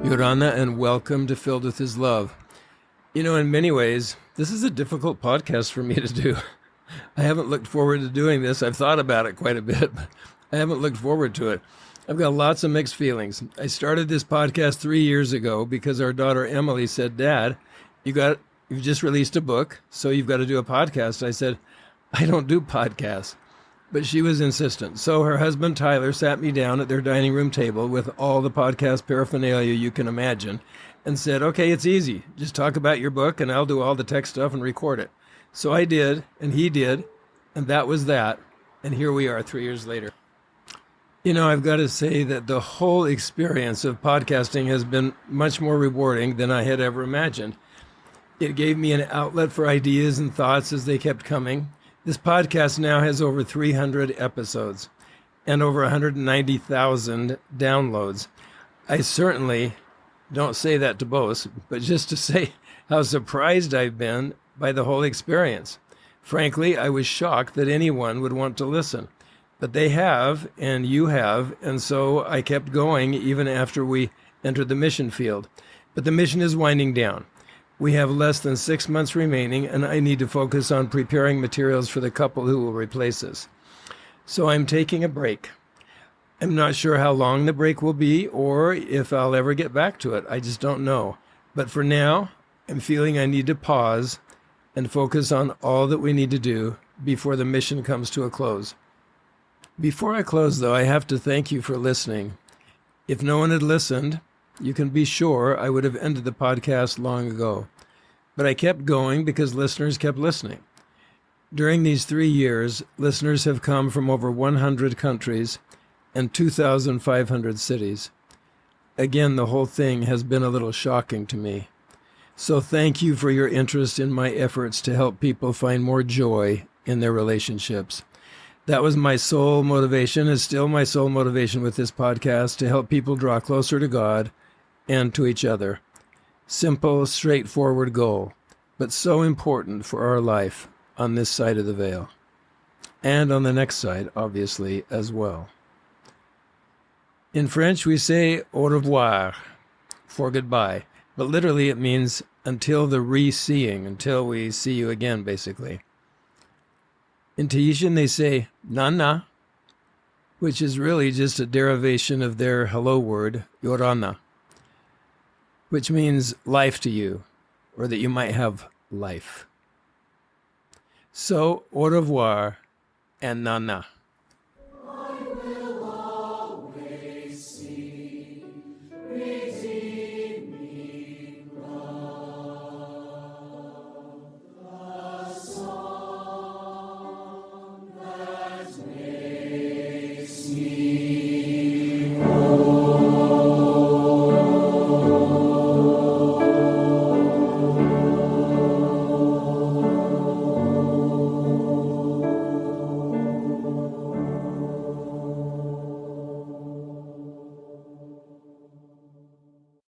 Yorana, and welcome to Filled with His Love. You know, in many ways, this is a difficult podcast for me to do. I haven't looked forward to doing this. I've thought about it quite a bit, but I haven't looked forward to it. I've got lots of mixed feelings. I started this podcast 3 years ago because our daughter Emily said, "Dad, you've just released a book, so you've got to do a podcast." I said, "I don't do podcasts." But she was insistent. So her husband, Tyler, sat me down at their dining room table with all the podcast paraphernalia you can imagine and said, "Okay, it's easy. Just talk about your book and I'll do all the tech stuff and record it." So I did, and he did, and that was that. And here we are 3 years later. You know, I've got to say that the whole experience of podcasting has been much more rewarding than I had ever imagined. It gave me an outlet for ideas and thoughts as they kept coming. This podcast now has over 300 episodes and over 190,000 downloads. I certainly don't say that to boast, but just to say how surprised I've been by the whole experience. Frankly, I was shocked that anyone would want to listen, but they have, and you have, and so I kept going even after we entered the mission field. But the mission is winding down. We have less than 6 months remaining, and I need to focus on preparing materials for the couple who will replace us. So I'm taking a break. I'm not sure how long the break will be or if I'll ever get back to it. I just don't know. But for now, I'm feeling I need to pause and focus on all that we need to do before the mission comes to a close. Before I close, though, I have to thank you for listening. If no one had listened, you can be sure I would have ended the podcast long ago. But I kept going because listeners kept listening. During these 3 years, listeners have come from over 100 countries and 2,500 cities. Again, the whole thing has been a little shocking to me. So thank you for your interest in my efforts to help people find more joy in their relationships. That was my sole motivation, is still my sole motivation with this podcast, to help people draw closer to God and to each other. Simple, straightforward goal, but so important for our life on this side of the veil. And on the next side, obviously, as well. In French, we say au revoir, for goodbye. But literally it means until the re-seeing, until we see you again, basically. In Tahitian, they say nana, which is really just a derivation of their hello word, yorana, which means life to you, or that you might have life. So, au revoir and nana.